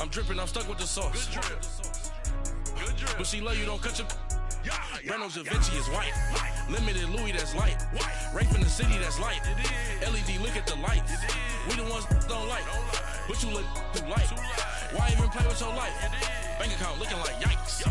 I'm dripping, I'm stuck with the sauce. Good drip. Good drip. But she love you, don't cut your... Reynolds Da Vinci is white. Limited Louis, that's light. Rape in the city, that's light. LED, look at the lights. We the ones don't like. But you look too light. Why even play with your life? Bank account looking like yikes.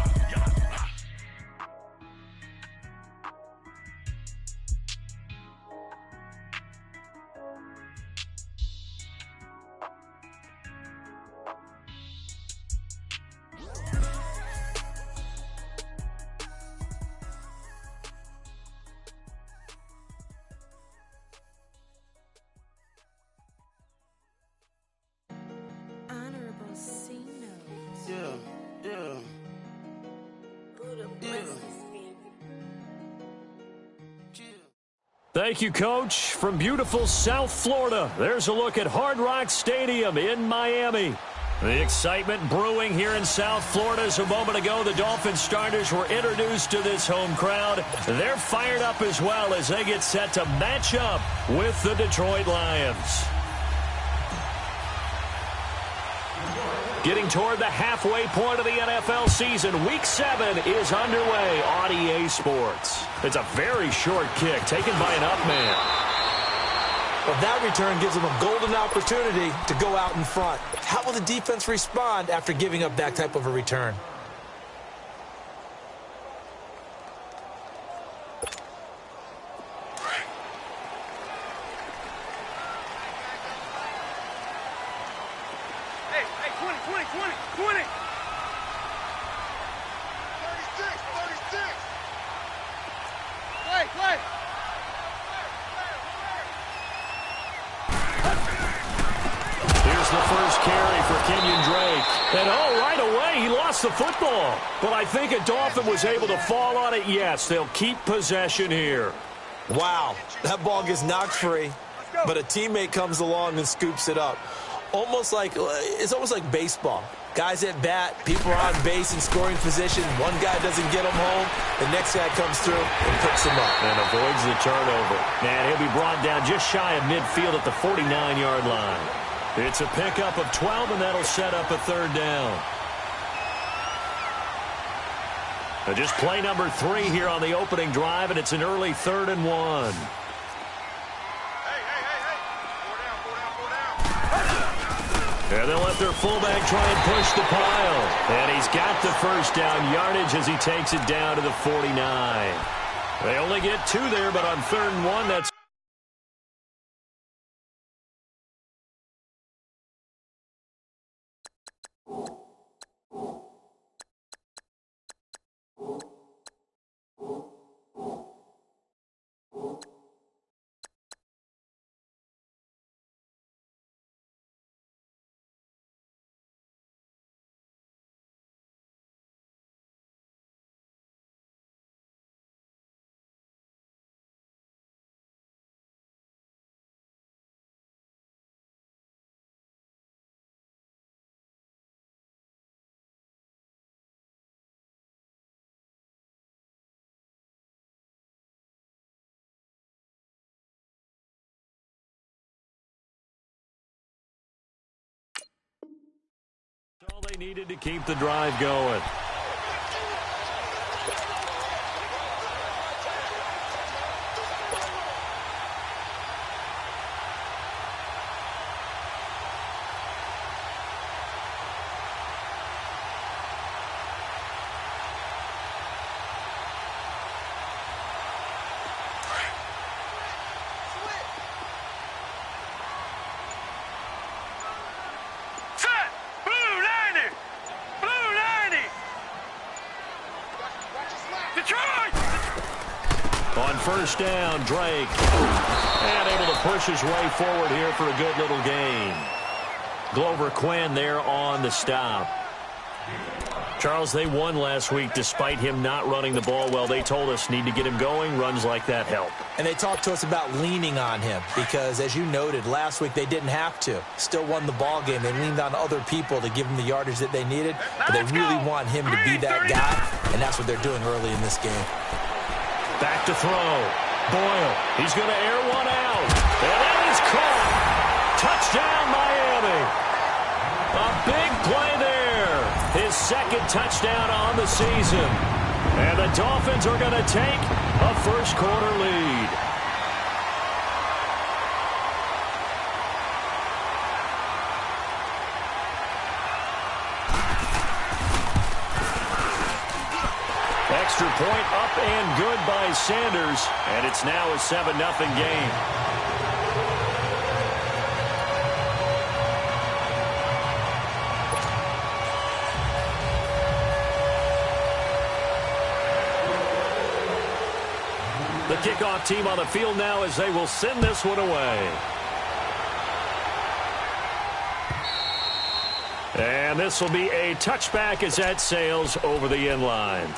Thank you, Coach. From beautiful South Florida, there's a look at Hard Rock Stadium in Miami. The excitement brewing here in South Florida as a moment ago the Dolphins starters were introduced to this home crowd. They're fired up as well as they get set to match up with the Detroit Lions. Getting toward the halfway point of the NFL season, Week 7 is underway on EA Sports. It's a very short kick taken by an up man. Well, that return gives them a golden opportunity to go out in front. How will the defense respond after giving up that type of a return? The football, but I think a Dolphin was able to fall on it. Yes, they'll keep possession here. Wow, that ball gets knocked free, but a teammate comes along and scoops it up. It's almost like baseball. Guys at bat, people are on base in scoring position. One guy doesn't get them home, the next guy comes through and picks him up. And avoids the turnover. And he'll be brought down just shy of midfield at the 49-yard line. It's a pickup of 12, and that'll set up a third down. Just play number 3 here on the opening drive, and it's an early 3rd and 1. Hey. And they'll let their fullback try and push the pile. And he's got the first down yardage as he takes it down to the 49. They only get 2 there, but on 3rd and 1, that's... all they needed to keep the drive going. On first down, Drake. And able to push his way forward here for a good little gain. Glover Quinn there on the stop. Charles, they won last week despite him not running the ball well. They told us need to get him going. Runs like that help. And they talked to us about leaning on him because, as you noted, last week they didn't have to. Still won the ball game. They leaned on other people to give them the yardage that they needed, but they really want him to be that guy, and that's what they're doing early in this game. Back to throw. Boyle. He's going to air one out. And that is caught. Touchdown, Miami. A big play there touchdown on the season. And the Dolphins are going to take a first-quarter lead. Extra point up and good by Sanders. And it's now a 7-0 game. The kickoff team on the field now as they will send this one away. And this will be a touchback as that sails over the end line.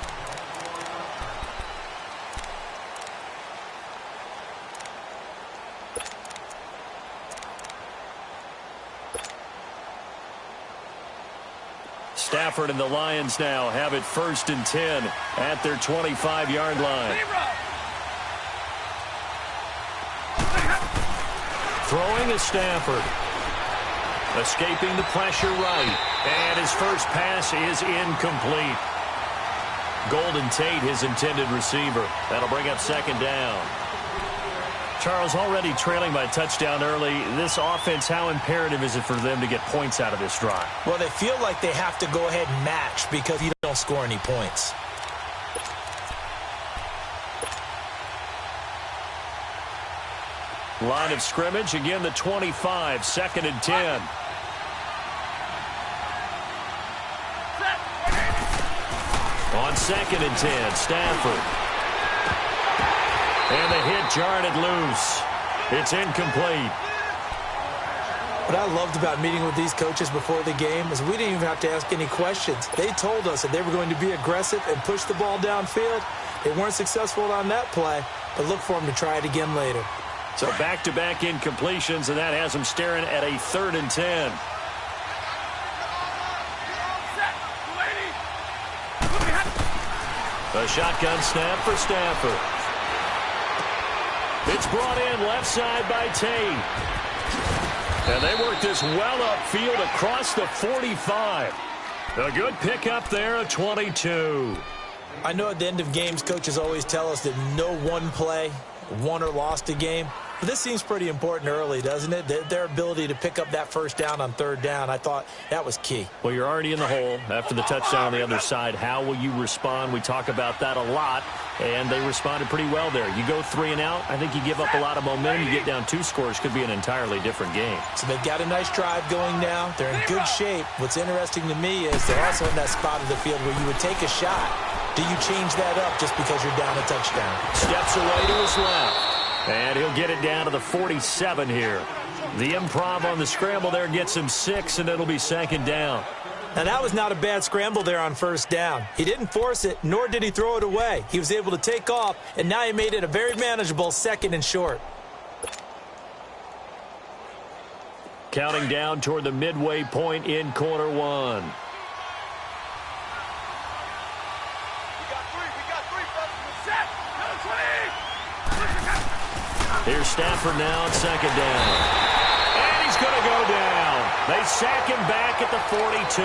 Stafford and the Lions now have it 1st and 10 at their 25-yard line. Throwing is Stafford. Escaping the pressure right. And his first pass is incomplete. Golden Tate, his intended receiver. That'll bring up 2nd down. Charles, already trailing by a touchdown early. This offense, how imperative is it for them to get points out of this drive? Well, they feel like they have to go ahead and match because you don't score any points. Line of scrimmage, again the 25, 2nd and 10. On 2nd and 10, Stafford. And the hit jarred it loose. It's incomplete. What I loved about meeting with these coaches before the game is we didn't even have to ask any questions. They told us that they were going to be aggressive and push the ball downfield. They weren't successful on that play, but look for them to try it again later. So back-to-back incompletions, and that has them staring at a 3rd and 10. A shotgun snap for Stafford. It's brought in left side by Tate. And they work this well upfield across the 45. A good pickup there at 22. I know at the end of games, coaches always tell us that no one play won or lost a game. But this seems pretty important early, doesn't it? Their ability to pick up that 1st down on 3rd down, I thought that was key. Well, you're already in the hole after the touchdown on the other side. How will you respond? We talk about that a lot, and they responded pretty well there. You go 3 and out, I think you give up a lot of momentum. You get down 2 scores, could be an entirely different game. So they've got a nice drive going now. They're in good shape. What's interesting to me is they're also in that spot of the field where you would take a shot. Do you change that up just because you're down a touchdown? Steps away to his left. And he'll get it down to the 47 here. The improv on the scramble there gets him 6, and it'll be 2nd down. Now, that was not a bad scramble there on 1st down. He didn't force it, nor did he throw it away. He was able to take off, and now he made it a very manageable 2nd and short. Counting down toward the midway point in quarter 1. Here's Stafford now on 2nd down. And he's going to go down. They sack him back at the 42.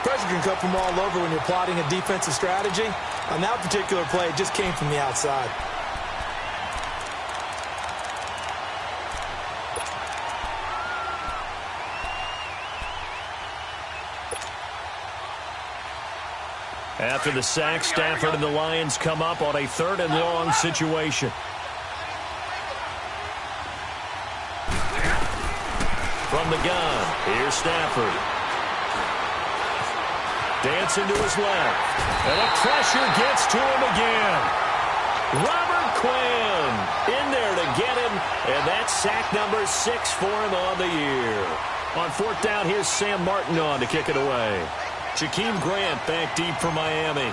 Pressure can come from all over when you're plotting a defensive strategy. On that particular play, it just came from the outside. After the sack, Stafford and the Lions come up on a 3rd and long situation. From the gun, here's Stafford. Dancing to his left. And the pressure gets to him again. Robert Quinn in there to get him. And that's sack number 6 for him on the year. On 4th down, here's Sam Martin on to kick it away. Jakeem Grant back deep for Miami.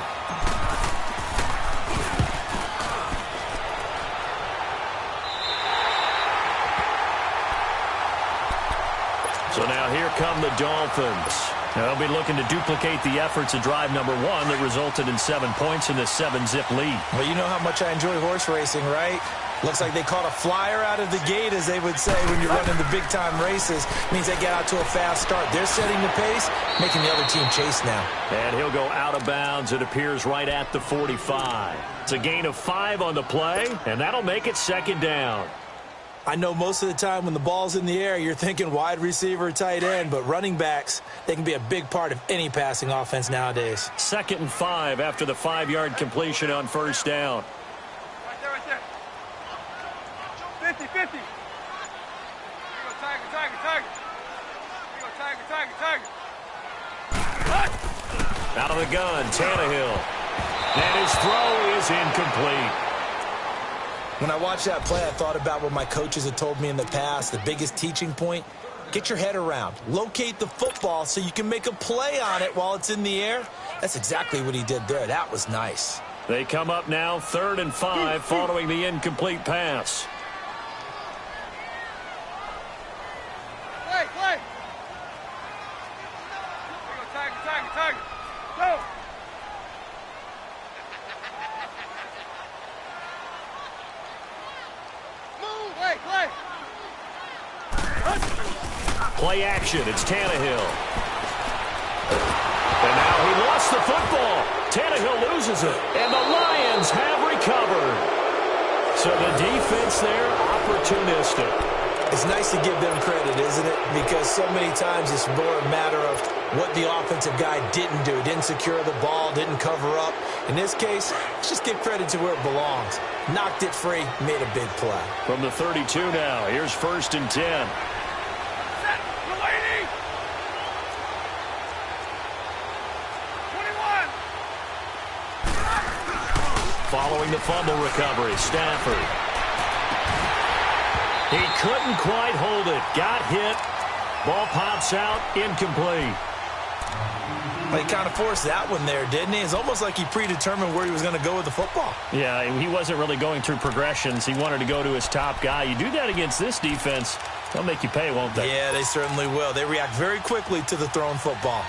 So now here come the Dolphins. They'll be looking to duplicate the efforts of drive number 1 that resulted in 7 points in this 7-zip lead. Well, you know how much I enjoy horse racing, right? Looks like they caught a flyer out of the gate, as they would say when you're running the big-time races. Means they get out to a fast start. They're setting the pace, making the other team chase now. And he'll go out of bounds. It appears right at the 45. It's a gain of 5 on the play, and that'll make it second down. I know most of the time when the ball's in the air, you're thinking wide receiver, tight end, but running backs, they can be a big part of any passing offense nowadays. 2nd and 5 after the 5-yard completion on first down. Right there. 50. Here you go, Tiger. Here you go, Tiger. Out of the gun, Tannehill. And his throw is incomplete. When I watched that play, I thought about what my coaches had told me in the past. The biggest teaching point, get your head around. Locate the football so you can make a play on it while it's in the air. That's exactly what he did there. That was nice. They come up now 3rd and 5 following the incomplete pass. Play. Here you go, Tiger. Go. Play. Play action. It's Tannehill. And now he lost the football. Tannehill loses it. And the Lions have recovered. So the defense there, opportunistic. It's nice to give them credit, isn't it? Because so many times it's more a matter of what the offensive guy didn't do. Didn't secure the ball, didn't cover up. In this case, let's just give credit to where it belongs. Knocked it free, made a big play. From the 32 now, here's 1st and 10. Set. We're waiting. 21. Following the fumble recovery, Stafford. He couldn't quite hold it. Got hit. Ball pops out. Incomplete. Well, he kind of forced that one there, didn't he? It's almost like he predetermined where he was going to go with the football. Yeah, he wasn't really going through progressions. He wanted to go to his top guy. You do that against this defense, they'll make you pay, won't they? Yeah, they certainly will. They react very quickly to the thrown football.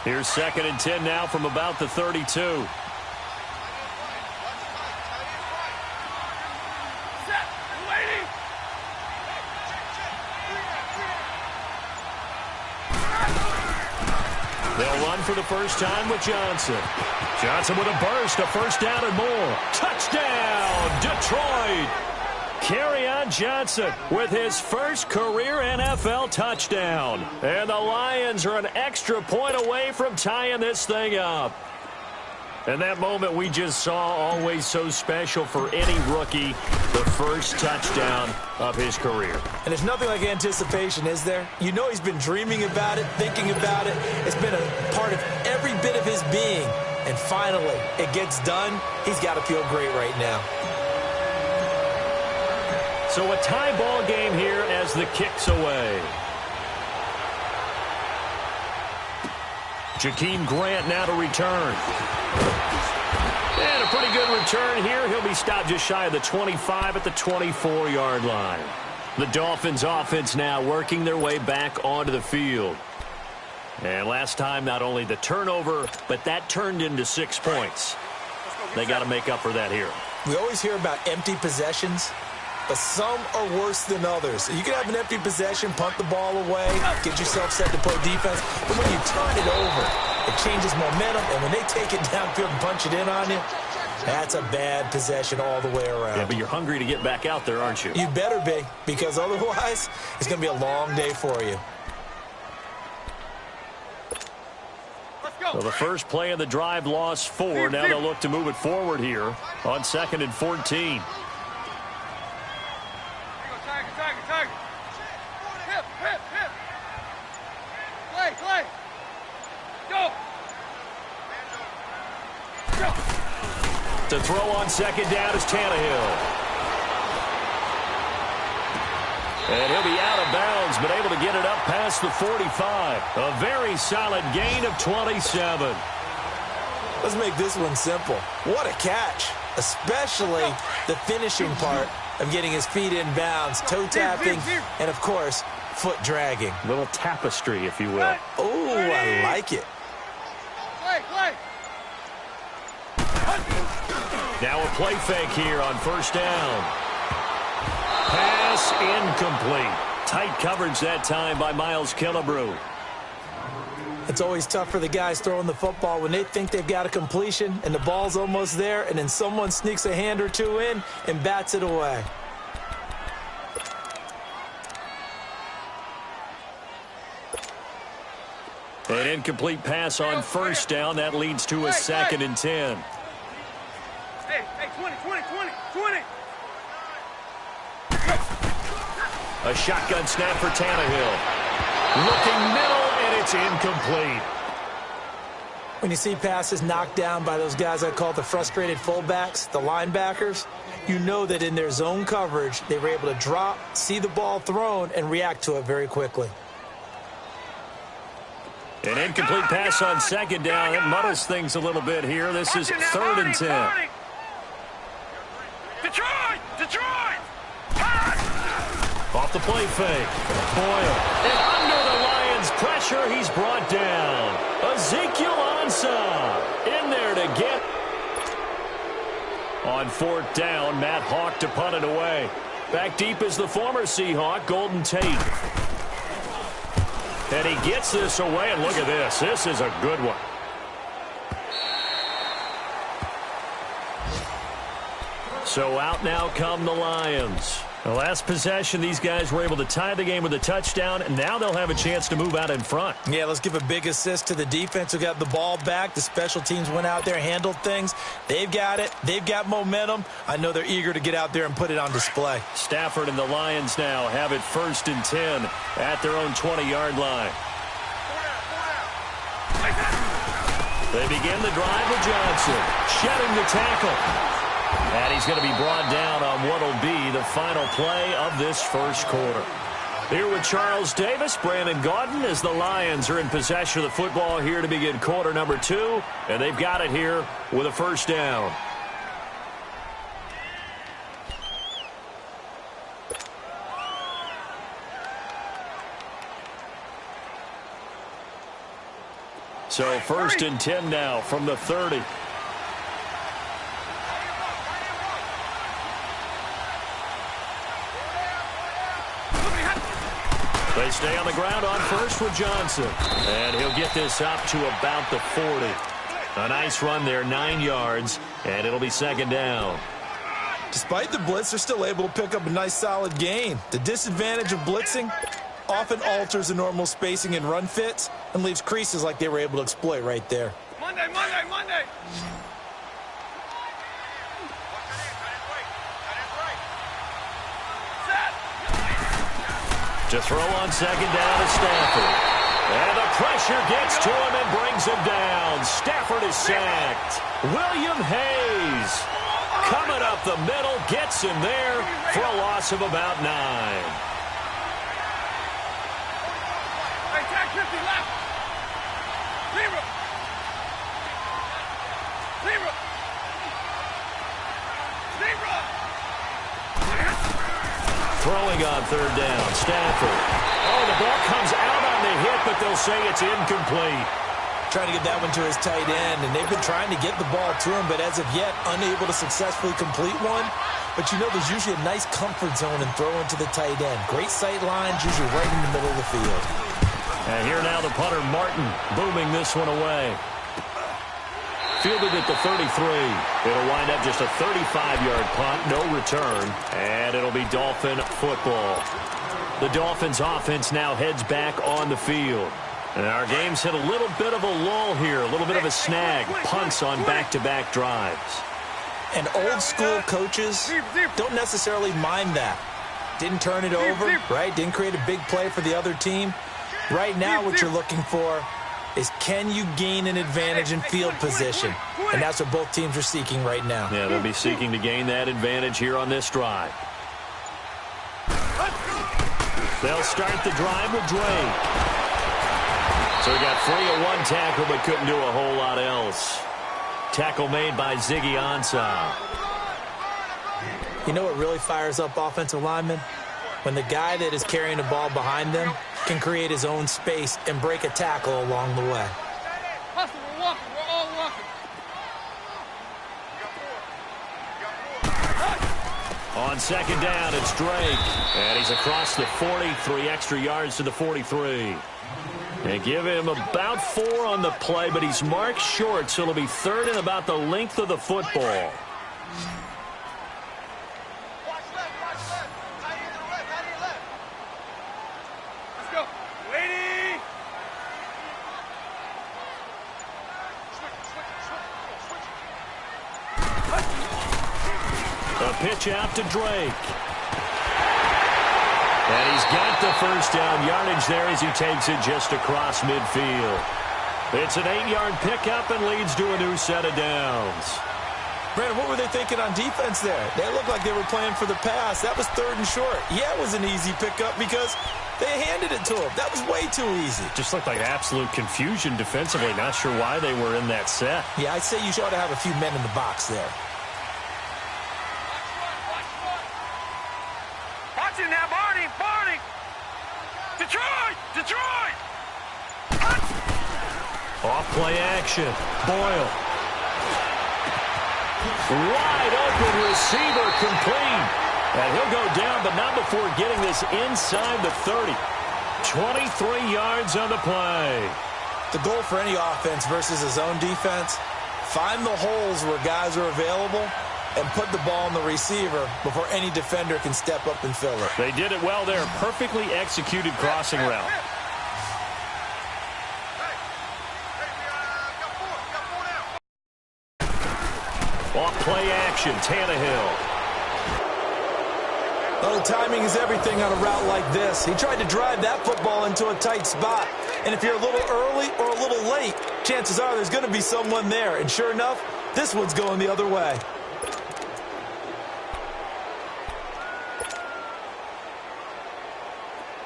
Here's 2nd and 10 now from about the 32. They'll run for the first time with Johnson. Johnson with a burst, a first down and more. Touchdown, Detroit! Kerryon Johnson with his first career NFL touchdown. And the Lions are an extra point away from tying this thing up. And that moment we just saw, always so special for any rookie, the first touchdown of his career. And there's nothing like anticipation, is there? You know he's been dreaming about it, thinking about it. It's been a part of every bit of his being. And finally, it gets done. He's got to feel great right now. So a tie ball game here as the kick's away. Jakeem Grant now to return. And a pretty good return here. He'll be stopped just shy of the 25 at the 24-yard line. The Dolphins offense now working their way back onto the field. And last time, not only the turnover, but that turned into 6 points. They got to make up for that here. We always hear about empty possessions, but some are worse than others. You can have an empty possession, punt the ball away, get yourself set to play defense, but when you turn it over, it changes momentum, and when they take it downfield and punch it in on you, that's a bad possession all the way around. Yeah, but you're hungry to get back out there, aren't you? You better be, because otherwise, it's going to be a long day for you. So the first play of the drive lost 4. Now they'll look to move it forward here on 2nd and 14. Tiger. Hip. Play. Go. To throw on 2nd down is Tannehill. And he'll be out of bounds, but able to get it up past the 45. A very solid gain of 27. Let's make this one simple. What a catch, especially the finishing part of getting his feet in bounds, toe tapping, and, of course, foot dragging. A little tapestry, if you will. Oh, I like it. Play. Now a play fake here on first down. Pass incomplete. Tight coverage that time by Miles Killebrew. It's always tough for the guys throwing the football when they think they've got a completion and the ball's almost there, and then someone sneaks a hand or two in and bats it away. An incomplete pass on first down. That leads to a 2nd and 10. Hey, 20. A shotgun snap for Tannehill. Looking middle, and it's incomplete. When you see passes knocked down by those guys I call the frustrated fullbacks, the linebackers, you know that in their zone coverage, they were able to drop, see the ball thrown, and react to it very quickly. An incomplete pass on 2nd down. It muddles things a little bit here. This is 3rd and 10. Detroit! Off the play fake. Boyle. And under the Lions' pressure, he's brought down. Ezekiel Ansah in there to get. On 4th down, Matt Hawk to punt it away. Back deep is the former Seahawk, Golden Tate. And he gets this away, and look at this. This is a good one. So out now come the Lions. The last possession, these guys were able to tie the game with a touchdown, and now they'll have a chance to move out in front. Yeah, let's give a big assist to the defense who got the ball back. The special teams went out there, handled things. They've got it. They've got momentum. I know they're eager to get out there and put it on display. Stafford and the Lions now have it 1st and 10 at their own 20-yard line. They begin the drive with Johnson, shedding the tackle. And he's going to be brought down on what will be the final play of this first quarter. Here with Charles Davis, Brandon Gaudin, as the Lions are in possession of the football here to begin quarter number 2. And they've got it here with a first down. So 1st and 10 now from the 30. They stay on the ground on first with Johnson. And he'll get this up to about the 40. A nice run there, 9 yards, and it'll be 2nd down. Despite the blitz, they're still able to pick up a nice solid gain. The disadvantage of blitzing often alters the normal spacing and run fits and leaves creases like they were able to exploit right there. Monday. To throw on 2nd down to Stafford. And the pressure gets to him and brings him down. Stafford is sacked. William Hayes coming up the middle, gets him there for a loss of about 9. Hey, tag 50 left. Zero. Throwing on 3rd down, Stafford. Oh, the ball comes out on the hit, but they'll say it's incomplete. Trying to get that one to his tight end, and they've been trying to get the ball to him, but as of yet, unable to successfully complete one. But you know there's usually a nice comfort zone in throwing to the tight end. Great sight lines, usually right in the middle of the field. And here now the punter, Martin, booming this one away. Fielded at the 33. It'll wind up just a 35-yard punt, no return, and it'll be Dolphin football. The Dolphins offense now heads back on the field. And our game's hit a little bit of a lull here, a little bit of a snag, punts on back-to-back drives. And old-school coaches don't necessarily mind that. Didn't turn it over, right? Didn't create a big play for the other team. Right now what you're looking for is can you gain an advantage in field position? And that's what both teams are seeking right now. Yeah, they'll be seeking to gain that advantage here on this drive. They'll start the drive with Drake. So he got free of one tackle but couldn't do a whole lot else. Tackle made by Ziggy Ansah. You know what really fires up offensive linemen? When the guy that is carrying the ball behind them can create his own space and break a tackle along the way. Hustle, we're walking. We're all walking. On second down, it's Drake. And he's across the 40, 3 extra yards to the 43. They give him about 4 on the play, but he's marked short, so it'll be third and about the length of the football. Let's go. Lady! A pitch out to Drake. And he's got the first down yardage there as he takes it just across midfield. It's an 8-yard pickup and leads to a new set of downs. Brandon, what were they thinking on defense there? They looked like they were playing for the pass. That was third and short. Yeah, it was an easy pickup because they handed it to him. That was way too easy. Just looked like absolute confusion defensively. Not sure why they were in that set. Yeah, I'd say you ought to have a few men in the box there. Watch it now, Barney! Barney! Detroit! Detroit! Off play action. Boyle. Wide open receiver complete. And he'll go down, but not before getting this inside the 30. 23 yards on the play. The goal for any offense versus a zone defense, find the holes where guys are available and put the ball on the receiver before any defender can step up and fill it. They did it well there. Perfectly executed crossing route. Off play action, Tannehill. Oh, timing is everything on a route like this. He tried to drive that football into a tight spot. And if you're a little early or a little late, chances are there's going to be someone there. And sure enough, this one's going the other way.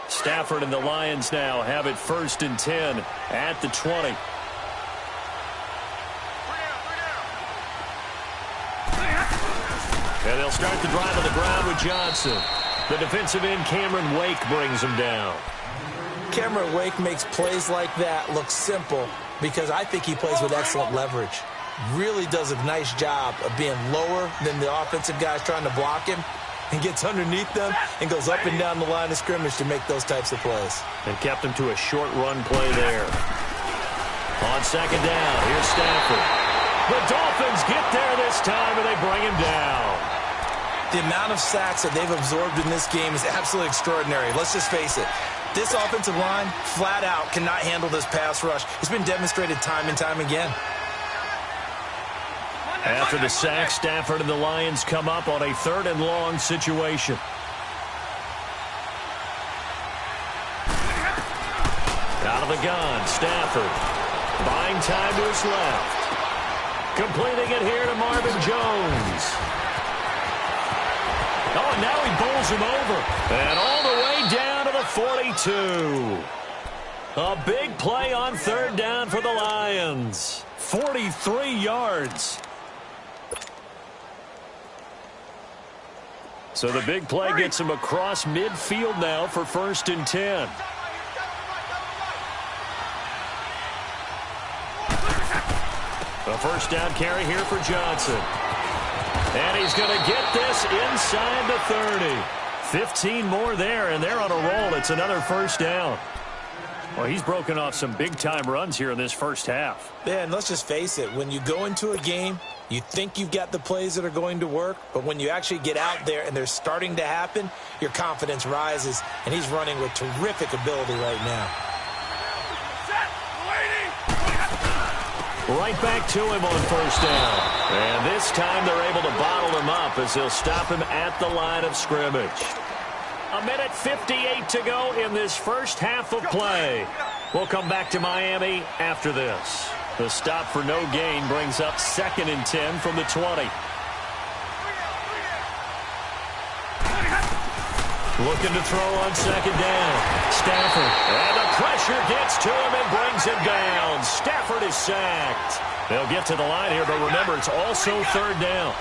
Stafford and the Lions now have it 1st and 10 at the 20. And they'll start the drive on the ground with Johnson. The defensive end, Cameron Wake, brings him down. Cameron Wake makes plays like that look simple because I think he plays with excellent leverage. Really does a nice job of being lower than the offensive guys trying to block him and gets underneath them and goes up and down the line of scrimmage to make those types of plays. And kept him to a short run play there. On second down, here's Stafford. The Dolphins get there this time, and they bring him down. The amount of sacks that they've absorbed in this game is absolutely extraordinary. Let's just face it. This offensive line, flat out, cannot handle this pass rush. It's been demonstrated time and time again. After the sack, Stafford and the Lions come up on a 3rd and long situation. Out of the gun, Stafford. Buying time to his left. Completing it here to Marvin Jones. Oh, and now he bowls him over. And all the way down to the 42. A big play on 3rd down for the Lions. 43 yards. So the big play gets him across midfield now for 1st and 10. A first down carry here for Johnson. And he's going to get this inside the 30. 15 more there, and they're on a roll. It's another 1st down. Well, he's broken off some big-time runs here in this first half. Yeah, and let's just face it. When you go into a game, you think you've got the plays that are going to work, but when you actually get out there and they're starting to happen, your confidence rises, and he's running with terrific ability right now. Right back to him on 1st down. And this time they're able to bottle him up as they'll stop him at the line of scrimmage. 1:58 to go in this first half of play. We'll come back to Miami after this. The stop for no gain brings up 2nd and 10 from the 20. Looking to throw on 2nd down. Stafford. And the pressure gets to him and brings him down. Stafford is sacked. They'll get to the line here, but remember, it's also 3rd down.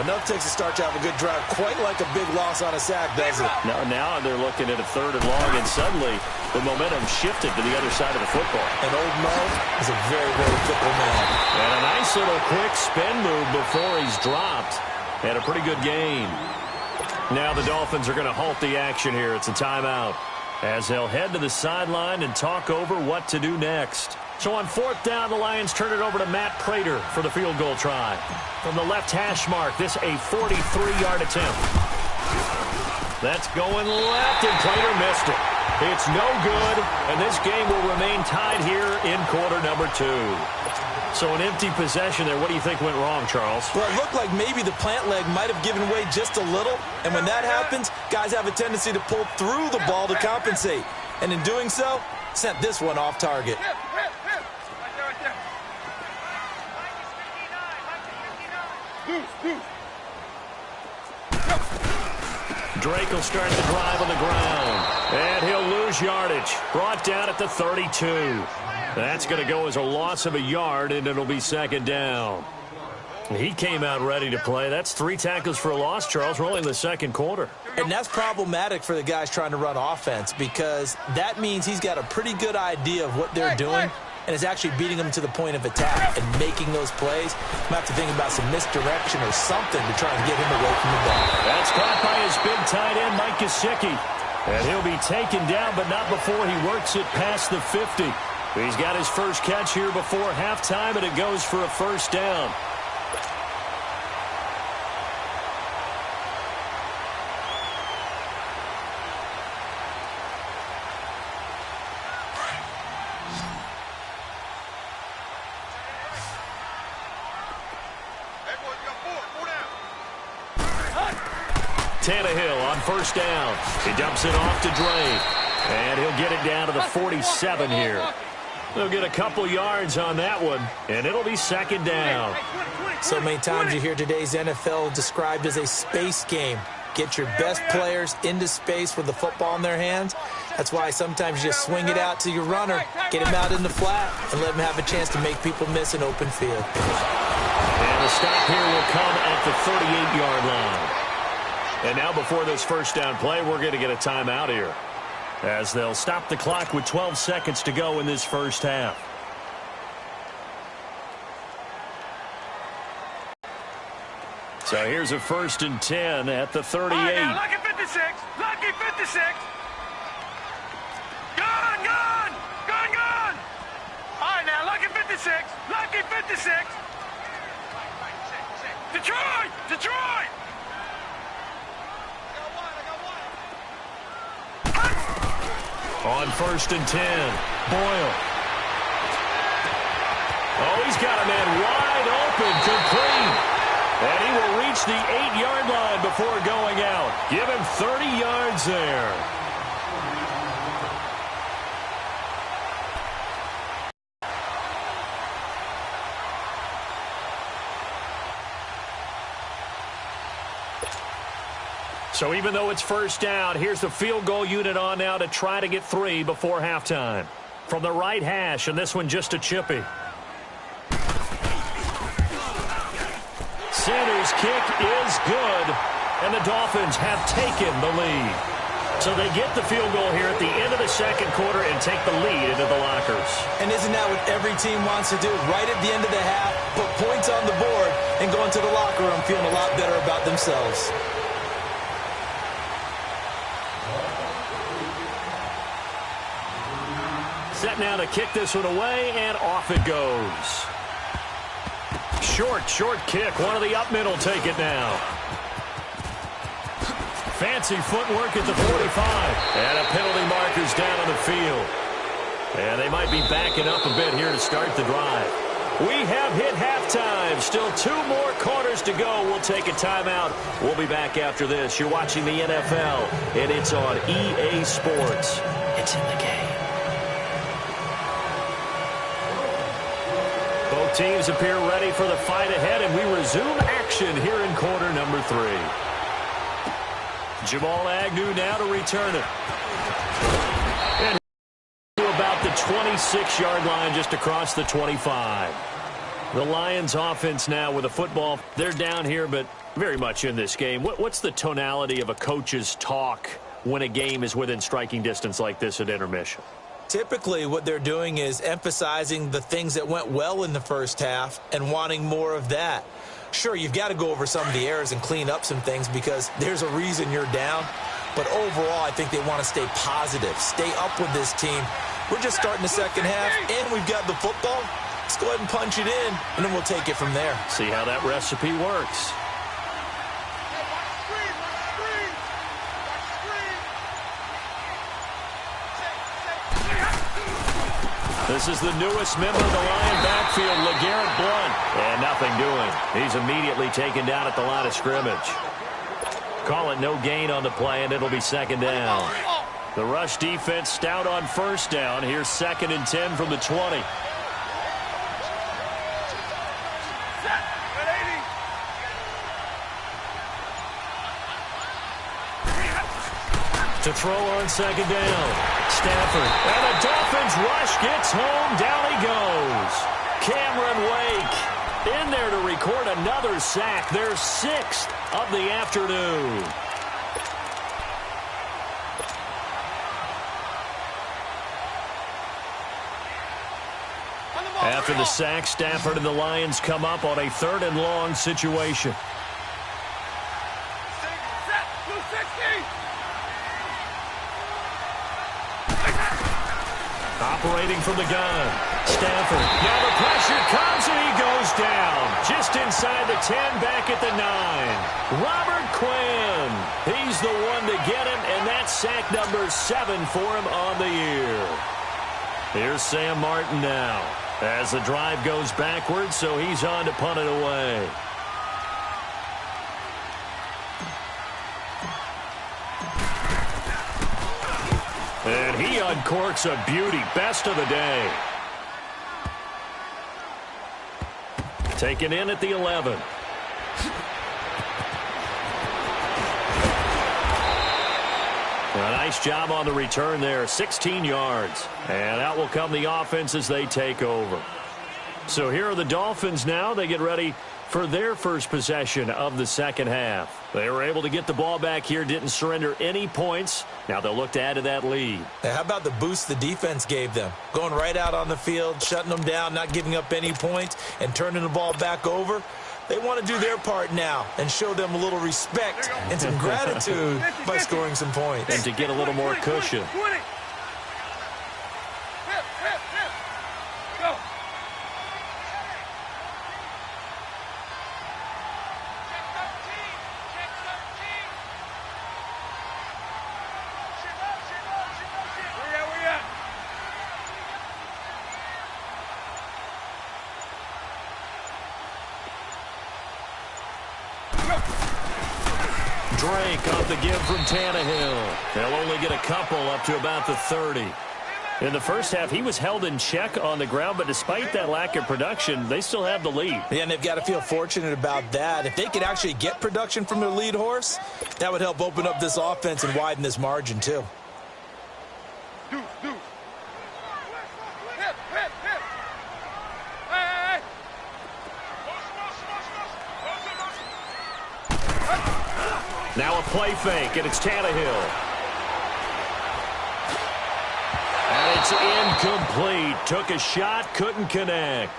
Enough takes a start to have a good drive, quite like a big loss on a sack, does it? Now they're looking at a 3rd and long, and suddenly the momentum shifted to the other side of the football. And old Mo is a very, very fickle man. And a nice little quick spin move before he's dropped. And a pretty good gain. Now the Dolphins are going to halt the action here. It's a timeout as they'll head to the sideline and talk over what to do next. So on 4th down, the Lions turn it over to Matt Prater for the field goal try. From the left hash mark, this a 43-yard attempt. That's going left, and Prater missed it. It's no good, and this game will remain tied here in quarter number 2. So an empty possession there. What do you think went wrong, Charles? Well, it looked like maybe the plant leg might have given way just a little. And when that happens, guys have a tendency to pull through the ball to compensate. And in doing so, sent this one off target. Drake will start the drive on the ground. And he'll lose yardage. Brought down at the 32. That's going to go as a loss of a yard, and it'll be 2nd down. He came out ready to play. That's 3 tackles for a loss, Charles. We're only in the 2nd quarter. And that's problematic for the guys trying to run offense because that means he's got a pretty good idea of what they're doing and is actually beating them to the point of attack and making those plays. Might have to think about some misdirection or something to try and get him away from the ball. That's caught by his big tight end, Mike Gesicki. And he'll be taken down, but not before he works it past the 50. He's got his first catch here before halftime, and it goes for a 1st down. Tannehill on 1st down. He dumps it off to Drake. And he'll get it down to the 47 here. They'll get a couple yards on that one, and it'll be 2nd down. So many times you hear today's NFL described as a space game. Get your best players into space with the football in their hands. That's why sometimes you just swing it out to your runner, get him out in the flat, and let him have a chance to make people miss an open field. And the stop here will come at the 38-yard line. And now before this 1st down play, we're going to get a timeout here, as they'll stop the clock with 12 seconds to go in this 1st half. So here's a 1st and 10 at the 38. All right, now, lucky 56. Lucky 56. Gone, gone. Gone, gone. All right, now, lucky 56. Lucky 56. Detroit. Detroit. On 1st and 10, Boyle. Oh, he's got a man wide open, complete. And he will reach the 8-yard line before going out. Give him 30 yards there. So even though it's 1st down, here's the field goal unit on now to try to get 3 before halftime. From the right hash, and this one just a chippy. Sanders' kick is good, and the Dolphins have taken the lead. So they get the field goal here at the end of the 2nd quarter and take the lead into the lockers. And isn't that what every team wants to do? Right at the end of the half, put points on the board, and go into the locker room feeling a lot better about themselves. Set now to kick this one away, and off it goes. Short kick. One of the up men will take it now. Fancy footwork at the 45. And a penalty marker's down on the field. And they might be backing up a bit here to start the drive. We have hit halftime. Still 2 more quarters to go. We'll take a timeout. We'll be back after this. You're watching the NFL, and it's on EA Sports. It's in the game. Both teams appear ready for the fight ahead, and we resume action here in quarter number 3. Jamal Agnew now to return it. And to about the 26-yard line, just across the 25. The Lions offense now with a football. They're down here, but very much in this game. What's the tonality of a coach's talk when a game is within striking distance like this at intermission? Typically, what they're doing is emphasizing the things that went well in the 1st half and wanting more of that. Sure, you've got to go over some of the errors and clean up some things because there's a reason you're down. But overall, I think they want to stay positive, stay up with this team. We're just starting the second half, and we've got the football. Let's go ahead and punch it in, and then we'll take it from there. See how that recipe works. This is the newest member of the Lion backfield, LeGarrette Blount. And nothing doing. He's immediately taken down at the line of scrimmage. Call it no gain on the play, and it'll be second down. The rush defense stout on first down. Here's 2nd and 10 from the 20. To throw on second down. Stafford. And the Dolphins rush gets home. Down he goes. Cameron Wake in there to record another sack. Their 6th of the afternoon. After the sack, Stafford and the Lions come up on a 3rd and long situation. Operating from the gun. Stafford. Now the pressure comes and he goes down. Just inside the 10, back at the 9. Robert Quinn. He's the one to get him, and that's sack number 7 for him on the year. Here's Sam Martin now. As the drive goes backwards, so he's on to punt it away. And he uncorks a beauty. Best of the day. Taken in at the 11. A nice job on the return there. 16 yards. And out will come the offense as they take over. So here are the Dolphins now. They get ready for their first possession of the second half. They were able to get the ball back here, didn't surrender any points. Now they'll look to add to that lead. How about the boost the defense gave them? Going right out on the field, shutting them down, not giving up any points, and turning the ball back over. They want to do their part now and show them a little respect and some gratitude by scoring some points. And to get a little more cushion. Drake off the give from Tannehill. They'll only get a couple up to about the 30. In the first half, he was held in check on the ground, but despite that lack of production, they still have the lead. Yeah, and they've got to feel fortunate about that. If they could actually get production from their lead horse, that would help open up this offense and widen this margin, too. Now a play fake, and it's Tannehill. And it's incomplete. Took a shot, couldn't connect.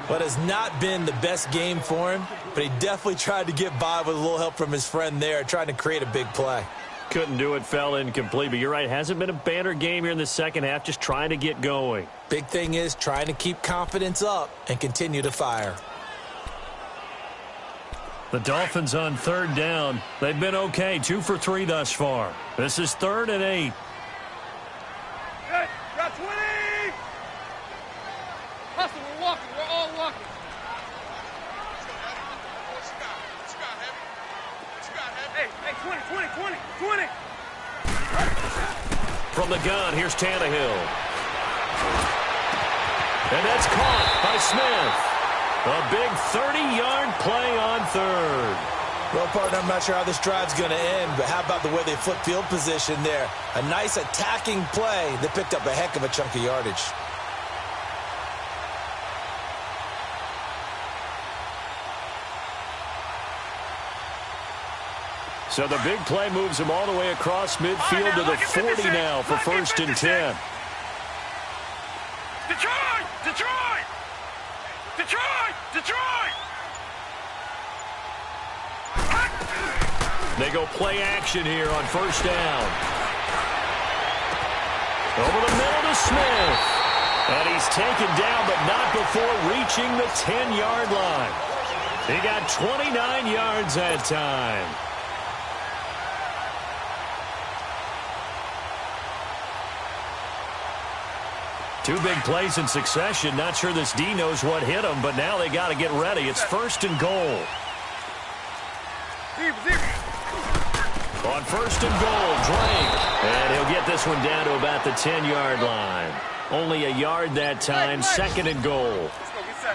But has not been the best game for him, but he definitely tried to get by with a little help from his friend there, trying to create a big play. Couldn't do it, fell incomplete. But you're right, hasn't been a banner game here in the second half, just trying to get going. Big thing is trying to keep confidence up and continue to fire. The Dolphins on 3rd down. They've been okay, 2 for 3 thus far. This is 3rd and 8. Good. Got 20. Hustle, we're walking. We're all walking. Hey, 20. From the gun, here's Tannehill. And that's caught by Smith. A big 30-yard play on 3rd. Well, partner, I'm not sure how this drive's going to end, but how about the way they flip field position there? A nice attacking play that picked up a heck of a chunk of yardage. So the big play moves them all the way across midfield to the 40 now for 1st and 10. Detroit! They go play action here on first down. Over the middle to Smith. And he's taken down, but not before reaching the 10-yard line. He got 29 yards that time. Two big plays in succession. Not sure this D knows what hit him, but now they got to get ready. It's first and goal. On first and goal, Drake. And he'll get this one down to about the 10-yard line. Only a yard that time, second and goal.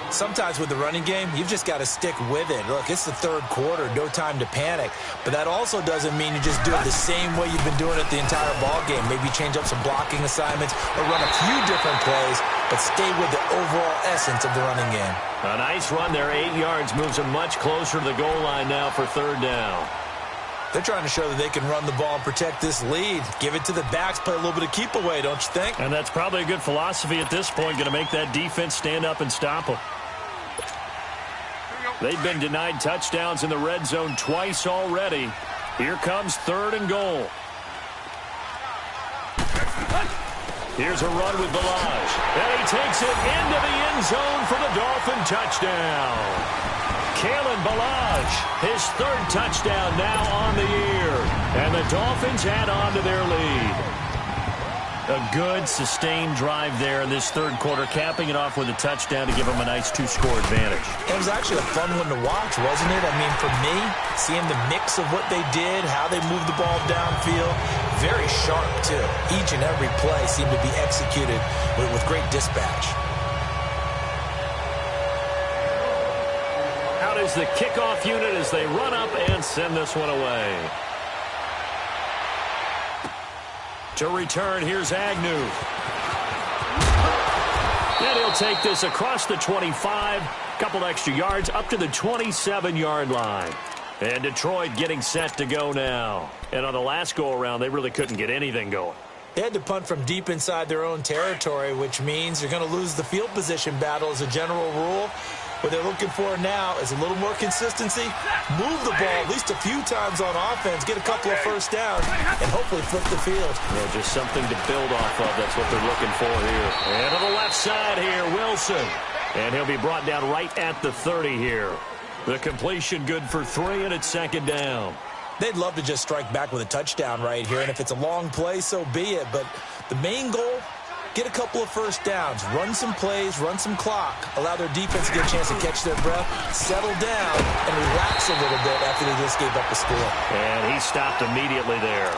Sometimes with the running game, you've just got to stick with it. Look, it's the third quarter, no time to panic. But that also doesn't mean you just do it the same way you've been doing it the entire ball game. Maybe change up some blocking assignments or run a few different plays, but stay with the overall essence of the running game. A nice run there, 8 yards, moves them much closer to the goal line now for third down. They're trying to show that they can run the ball and protect this lead. Give it to the backs, play a little bit of keep away, don't you think? And that's probably a good philosophy at this point, going to make that defense stand up and stop them. They've been denied touchdowns in the red zone twice already. Here comes third and goal. Here's a run with Balaj. And he takes it into the end zone for the Dolphin touchdown. Kalen Balaj, his third touchdown now on the year. And the Dolphins add on to their lead. A good, sustained drive there in this third quarter, capping it off with a touchdown to give them a nice two-score advantage. It was actually a fun one to watch, wasn't it? I mean, for me, seeing the mix of what they did, how they moved the ball downfield, very sharp, too. Each and every play seemed to be executed with great dispatch. Out is the kickoff unit as they run up and send this one away. To return, here's Agnew. And he'll take this across the 25, couple extra yards up to the 27-yard line. And Detroit getting set to go now. And on the last go-around, they really couldn't get anything going. They had to punt from deep inside their own territory, which means you're going to lose the field position battle as a general rule. What they're looking for now is a little more consistency, move the ball at least a few times on offense, get a couple of first downs, and hopefully flip the field. Well, just something to build off of. That's what they're looking for here. And to the left side here, Wilson. And he'll be brought down right at the 30 here. The completion good for 3, and it's second down. They'd love to just strike back with a touchdown right here, and if it's a long play, so be it. But the main goal, get a couple of first downs, run some plays, run some clock, allow their defense to get a chance to catch their breath, settle down, and relax a little bit after they just gave up a score. And he stopped immediately there.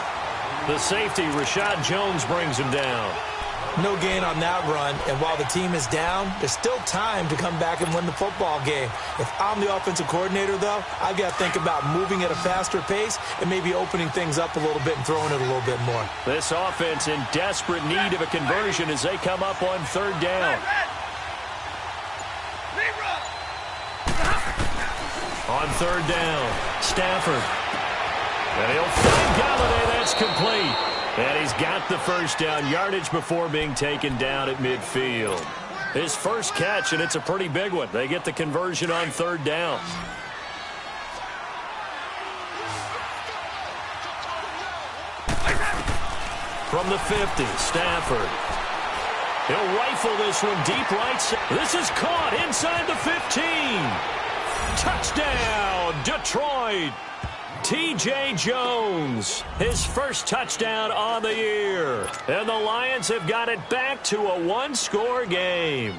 The safety, Rashad Jones, brings him down. No gain on that run, and while the team is down, there's still time to come back and win the football game. If I'm the offensive coordinator, though, I've got to think about moving at a faster pace and maybe opening things up a little bit and throwing it a little bit more. This offense in desperate need of a conversion as they come up on third down. On third down, Stafford. And he'll find Galladay. That's complete. And he's got the first down, yardage before being taken down at midfield. His first catch, and it's a pretty big one. They get the conversion on third down. From the 50, Stafford. He'll rifle this one deep right side. This is caught inside the 15. Touchdown, Detroit. T.J. Jones, his first touchdown on the year. And the Lions have got it back to a one-score game.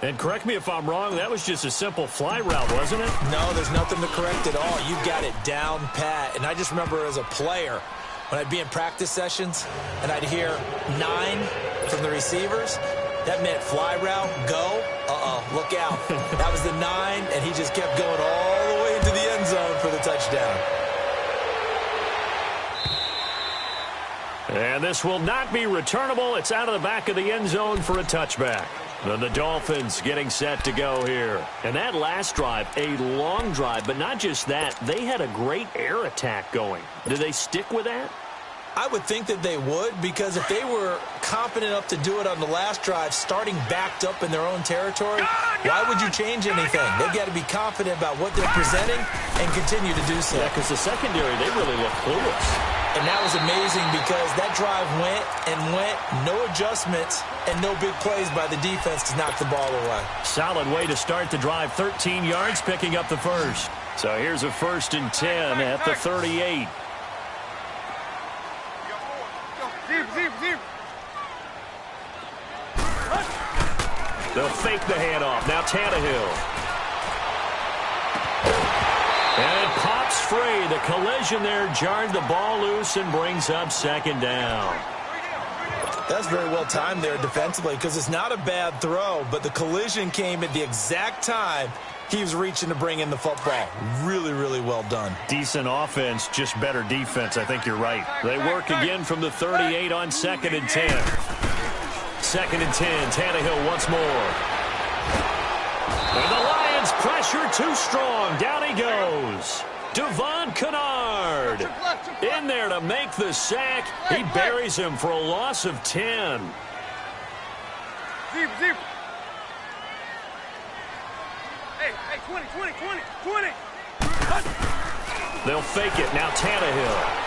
And correct me if I'm wrong, that was just a simple fly route, wasn't it? No, there's nothing to correct at all. You got it down pat. And I just remember as a player, when I'd be in practice sessions and I'd hear 9 from the receivers, that meant fly route, go, look out. That was the 9, and he just kept going all the way into the end zone for the touchdown. And this will not be returnable. It's out of the back of the end zone for a touchback. Then the Dolphins getting set to go here. And that last drive, a long drive, but not just that. They had a great air attack going. Do they stick with that? I would think that they would, because if they were confident enough to do it on the last drive, starting backed up in their own territory, why would you change anything? They've got to be confident about what they're presenting and continue to do so. Yeah, because the secondary, they really look clueless. And that was amazing because that drive went and went, no adjustments, and no big plays by the defense to knock the ball away. Solid way to start the drive, 13 yards, picking up the first. So here's a 1st and 10 at the 38. They'll fake the handoff. Now Tannehill. And it pops free. The collision there jarred the ball loose and brings up 2nd down. That's very well timed there defensively, because it's not a bad throw, but the collision came at the exact time he was reaching to bring in the football. Really, really well done. Decent offense, just better defense. I think you're right. They work again from the 38 on 2nd and 10. 2nd and 10, Tannehill once more. And the Lions pressure too strong. Down he goes. Devon Kennard in there to make the sack. He buries him for a loss of 10. Hey, 20. They'll fake it. Now Tannehill.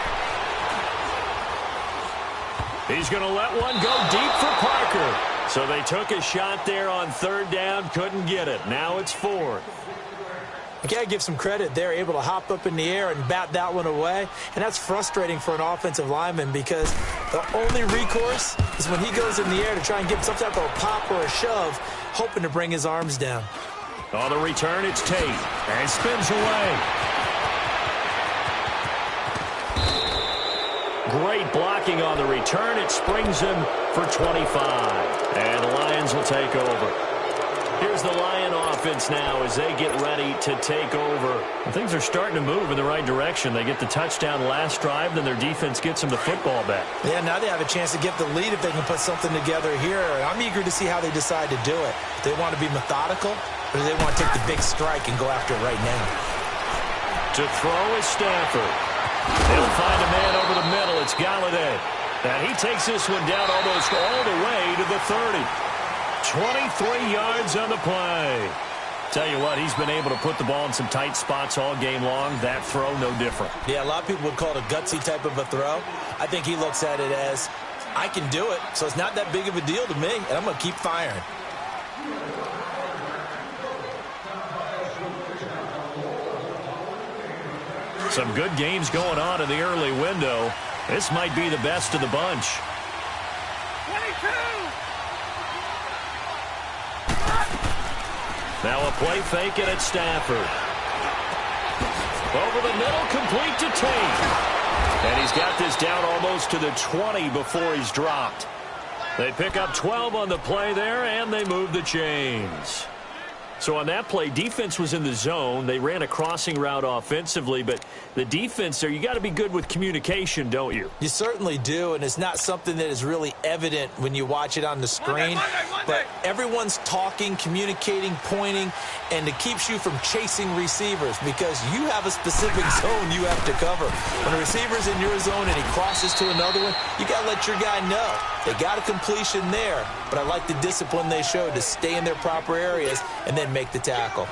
He's going to let one go deep for Parker. So they took a shot there on 3rd down, couldn't get it. Now it's 4th. You got to give some credit. They're able to hop up in the air and bat that one away. And that's frustrating for an offensive lineman, because the only recourse is when he goes in the air to try and get some type of a pop or a shove, hoping to bring his arms down. On the return, it's Tate. And spins away. Great blocking on the return. It springs him for 25. And the Lions will take over. Here's the Lion offense now as they get ready to take over. Well, things are starting to move in the right direction. They get the touchdown last drive, then their defense gets them the football back. Yeah, now they have a chance to get the lead if they can put something together here. And I'm eager to see how they decide to do it. Do they want to be methodical, or do they want to take the big strike and go after it right now? To throw is Stafford. They'll find a man over the middle. It's Galladay. And he takes this one down almost all the way to the 30. 23 yards on the play. Tell you what, he's been able to put the ball in some tight spots all game long. That throw, no different. Yeah, a lot of people would call it a gutsy type of a throw. I think he looks at it as, I can do it, so it's not that big of a deal to me, and I'm going to keep firing. Some good games going on in the early window. This might be the best of the bunch. 22! Now a play fake it at Stafford. Over the middle, complete to Tate. And he's got this down almost to the 20 before he's dropped. They pick up 12 on the play there, and they move the chains. So on that play, defense was in the zone. They ran a crossing route offensively, but the defense there, you got to be good with communication, don't you? You certainly do, and it's not something that is really evident when you watch it on the screen. But everyone's talking, communicating, pointing, and it keeps you from chasing receivers because you have a specific zone you have to cover. When a receiver's in your zone and he crosses to another one, you got to let your guy know. They got a completion there, but I like the discipline they showed to stay in their proper areas and then make the tackle.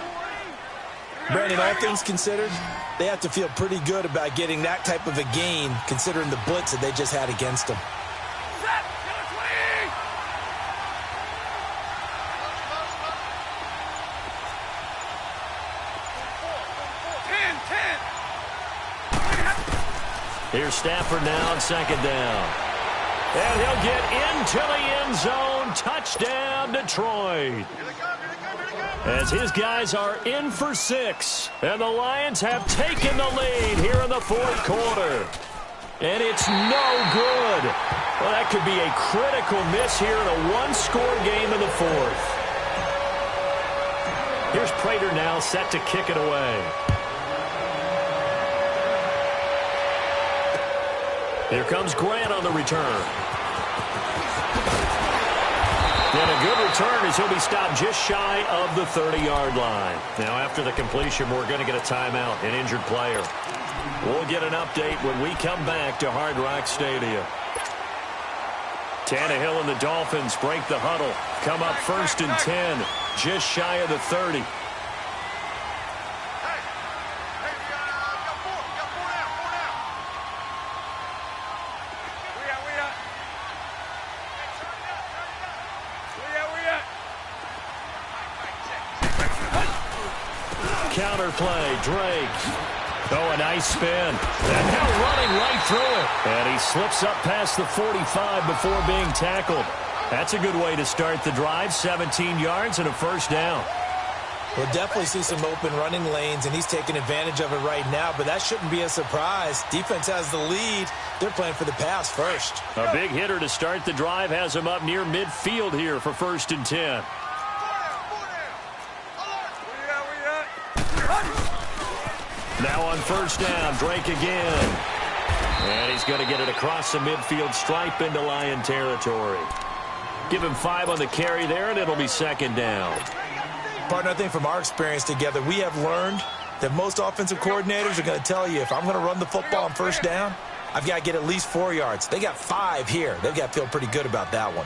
Brandon, all things considered, they have to feel pretty good about getting that type of a gain considering the blitz that they just had against them. Here's Stafford now on 2nd down. And he'll get into the end zone. Touchdown, Detroit. As his guys are in for 6. And the Lions have taken the lead here in the 4th quarter. And it's no good. Well, that could be a critical miss here in a one-score game in the 4th. Here's Prater now set to kick it away. Here comes Grant on the return. And a good return as he'll be stopped just shy of the 30-yard line. Now, after the completion, we're going to get a timeout, an injured player. We'll get an update when we come back to Hard Rock Stadium. Tannehill and the Dolphins break the huddle. Come up 1st and 10, just shy of the 30. Counter play, Drake. Oh, a nice spin. And now running right through it. And he slips up past the 45 before being tackled. That's a good way to start the drive. 17 yards and a first down. We'll definitely see some open running lanes, and he's taking advantage of it right now, but that shouldn't be a surprise. Defense has the lead. They're playing for the pass first. A big hitter to start the drive has him up near midfield here for 1st and 10. Now on 1st down, Drake again. And he's going to get it across the midfield stripe into Lion territory. Give him 5 on the carry there, and it'll be 2nd down. Partner, I think from our experience together, we have learned that most offensive coordinators are going to tell you, if I'm going to run the football on 1st down, I've got to get at least 4 yards. They got 5 here. They've got to feel pretty good about that one.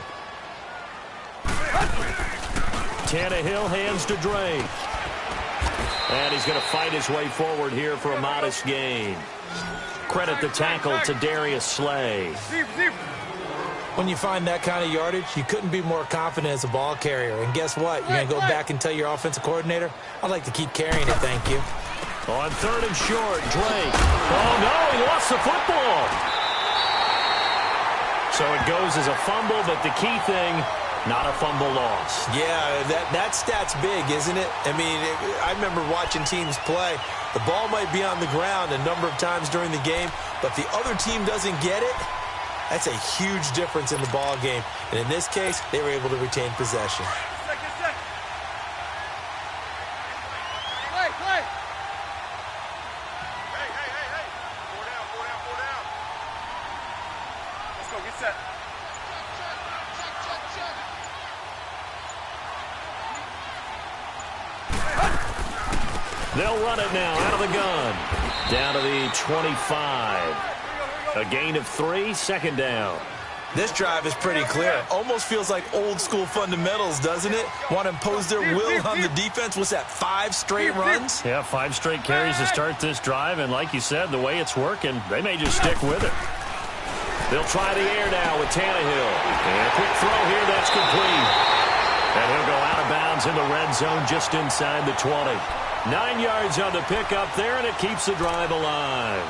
Tannehill hands to Drake. And he's going to fight his way forward here for a modest gain. Credit the tackle to Darius Slay. When you find that kind of yardage, you couldn't be more confident as a ball carrier. And guess what? You're going to go back and tell your offensive coordinator, I'd like to keep carrying it, thank you. On 3rd and short, Drake. Oh, no, he lost the football. So it goes as a fumble, but the key thing, not a fumble loss. Yeah, that stat's big, isn't it? I mean, I remember watching teams play. The ball might be on the ground a number of times during the game, but if the other team doesn't get it, that's a huge difference in the ball game. And in this case, they were able to retain possession. Let's go, get set. They'll run it now out of the gun. Down to the 25. A gain of 3, 2nd down. This drive is pretty clear. Almost feels like old school fundamentals, doesn't it? Want to impose their will on the defense. What's that, 5 straight runs? Yeah, 5 straight carries to start this drive. And like you said, the way it's working, they may just stick with it. They'll try the air now with Tannehill. And a quick throw here, that's complete. And he'll go out of bounds in the red zone just inside the 20. 9 yards on the pickup there, and it keeps the drive alive.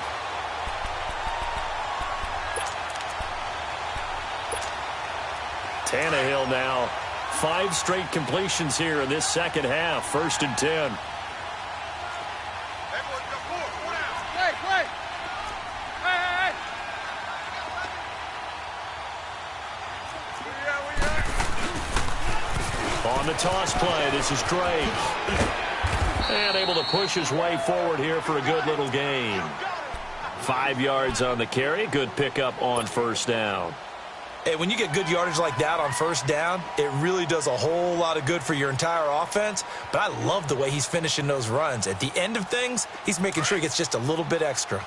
Tannehill now, 5 straight completions here in this second half. 1st and 10. On the toss play, this is Drake. And able to push his way forward here for a good little gain. 5 yards on the carry. Good pickup on 1st down. Hey, when you get good yardage like that on 1st down, it really does a whole lot of good for your entire offense. But I love the way he's finishing those runs. At the end of things, he's making sure he gets just a little bit extra.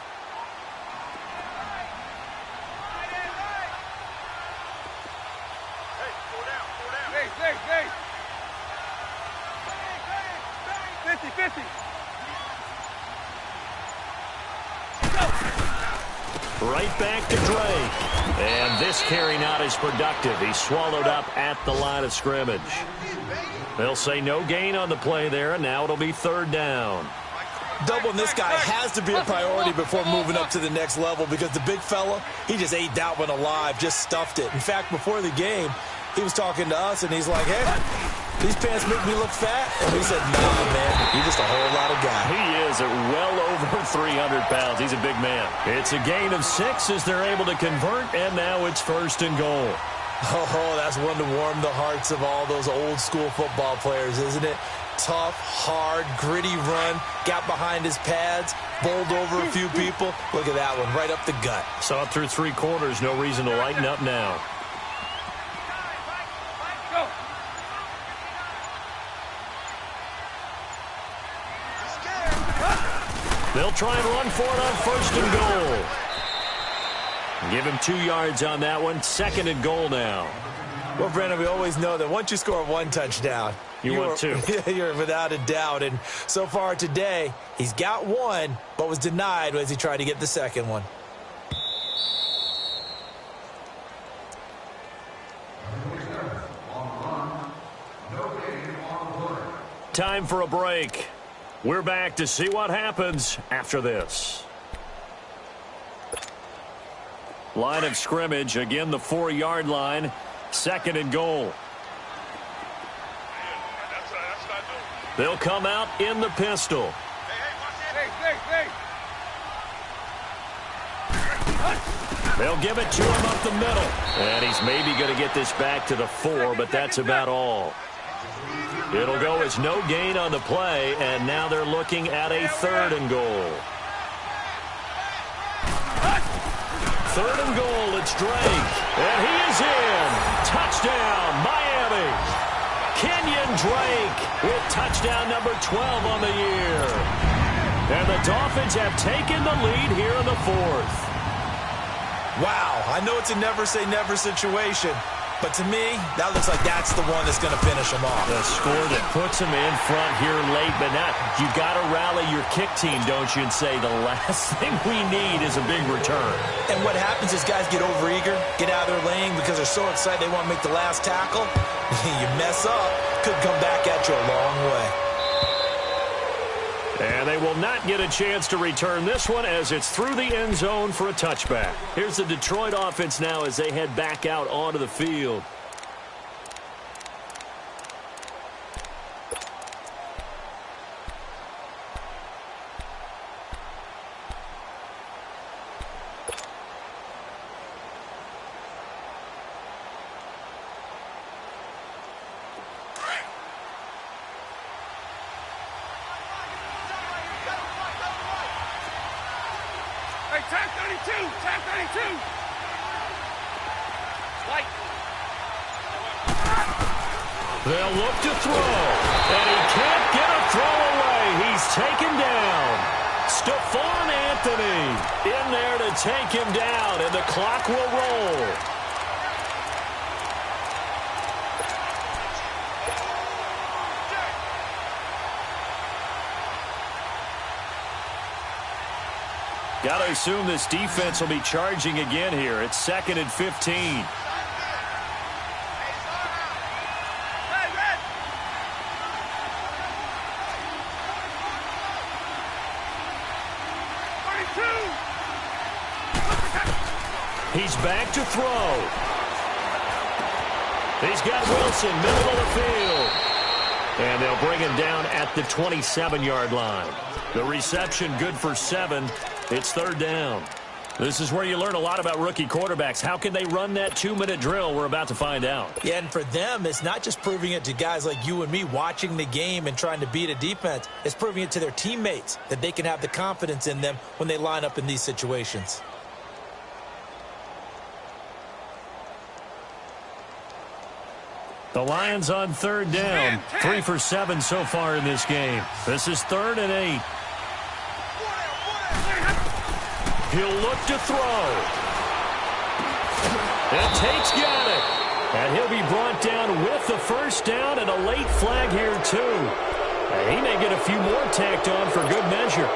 Right back to Drake. And this carry not as productive. He's swallowed up at the line of scrimmage. They'll say no gain on the play there, and now it'll be 3rd down. Doubling this guy has to be a priority before moving up to the next level because the big fella, he just ate that one alive, just stuffed it. In fact, before the game, he was talking to us, and he's like, hey, these pants make me look fat. And we said, nah, man, you're just a whole lot of guy. He is at well over 300 pounds. He's a big man. It's a gain of 6 as they're able to convert, and now it's 1st and goal. Oh, that's one to warm the hearts of all those old school football players, isn't it? Tough, hard, gritty run, got behind his pads, bowled over a few people. Look at that one, right up the gut. Saw it through 3 quarters, no reason to lighten up now. They'll try and run for it on 1st and goal. Give him 2 yards on that one. 2nd and goal now. Well, Brandon, we always know that once you score 1 touchdown, you want 2. You're without a doubt. And so far today, he's got 1, but was denied as he tried to get the 2nd one. Time for a break. We're back to see what happens after this. Line of scrimmage, again the 4-yard line. 2nd and goal. They'll come out in the pistol. They'll give it to him up the middle. And he's maybe going to get this back to the 4, but that's about all. It'll go as no gain on the play, and now they're looking at a 3rd and goal. 3rd and goal, it's Drake. And he is in. Touchdown, Miami. Kenyon Drake with touchdown number 12 on the year. And the Dolphins have taken the lead here in the 4th. Wow, I know it's a never-say-never situation, but to me, that looks like that's the one that's going to finish him off. The score that puts him in front here late, but not. You got to rally your kick team, don't you, and say the last thing we need is a big return. And what happens is guys get overeager, get out of their lane because they're so excited they want to make the last tackle. You mess up, could come back at you a long way. And they will not get a chance to return this one as it's through the end zone for a touchback. Here's the Detroit offense now as they head back out onto the field. Tag 32! Tag 32! White. They'll look to throw, and he can't get a throw away. He's taken down. Stephon Anthony in there to take him down, and the clock will roll. Got to assume this defense will be charging again here. It's 2nd and 15. He's back to throw. He's got Wilson, middle of the field. And they'll bring him down at the 27-yard line. The reception good for 7. It's 3rd down. This is where you learn a lot about rookie quarterbacks. How can they run that 2-minute drill? We're about to find out. Yeah, and for them, it's not just proving it to guys like you and me watching the game and trying to beat a defense. It's proving it to their teammates that they can have the confidence in them when they line up in these situations. The Lions on 3rd down. 3 for 7 so far in this game. This is 3rd and 8. He'll look to throw. And Tate's got it. And he'll be brought down with the 1st down and a late flag here, too. And he may get a few more tacked on for good measure.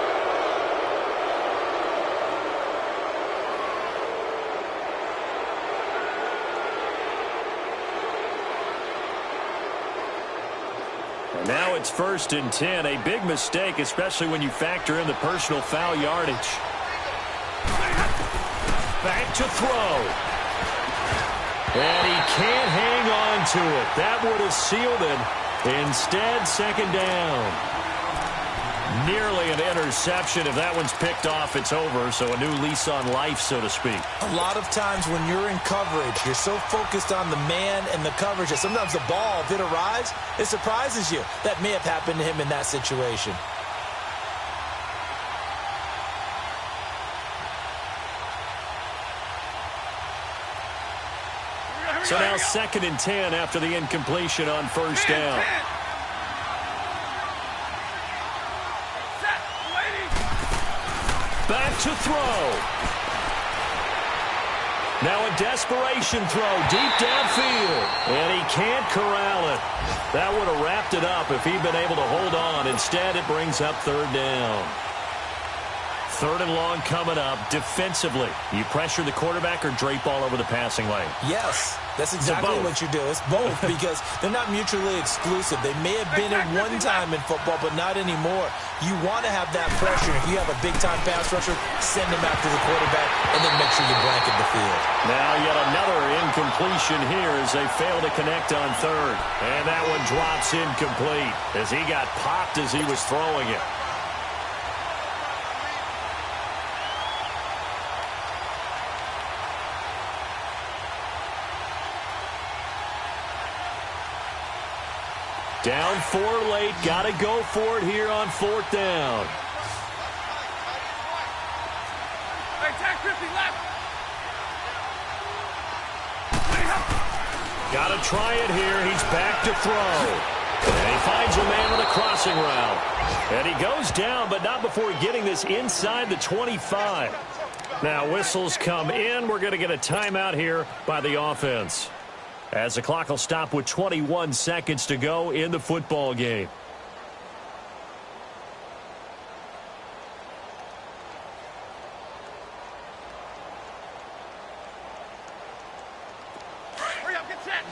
And now it's 1st and 10. A big mistake, especially when you factor in the personal foul yardage. Back to throw. And he can't hang on to it. That would have sealed it. Instead, 2nd down. Nearly an interception. If that one's picked off, it's over. So a new lease on life, so to speak. A lot of times when you're in coverage, you're so focused on the man and the coverage that sometimes the ball, if it arrives, it surprises you. That may have happened to him in that situation. So now 2nd and 10 after the incompletion on 1st down. to throw. Now a desperation throw deep downfield. And he can't corral it. That would have wrapped it up if he'd been able to hold on. Instead, it brings up third down. Third and long coming up. Defensively, you pressure the quarterback or drape all over the passing lane? Yes, that's exactly what you do. It's both because they're not mutually exclusive. They may have been at one time in football, but not anymore. You want to have that pressure. If you have a big-time pass rusher, send him after the quarterback, and then make sure you blanket the field. Now yet another incompletion here as they fail to connect on third. And that one drops incomplete as he got popped as he was throwing it. Down 4 late. Got to go for it here on fourth down. Hey, Jack 50 left. Got to try it here. He's back to throw. And he finds a man on the crossing route. And he goes down, but not before getting this inside the 25. Now whistles come in. We're going to get a timeout here by the offense, as the clock will stop with 21 seconds to go in the football game. Hurry up, get set.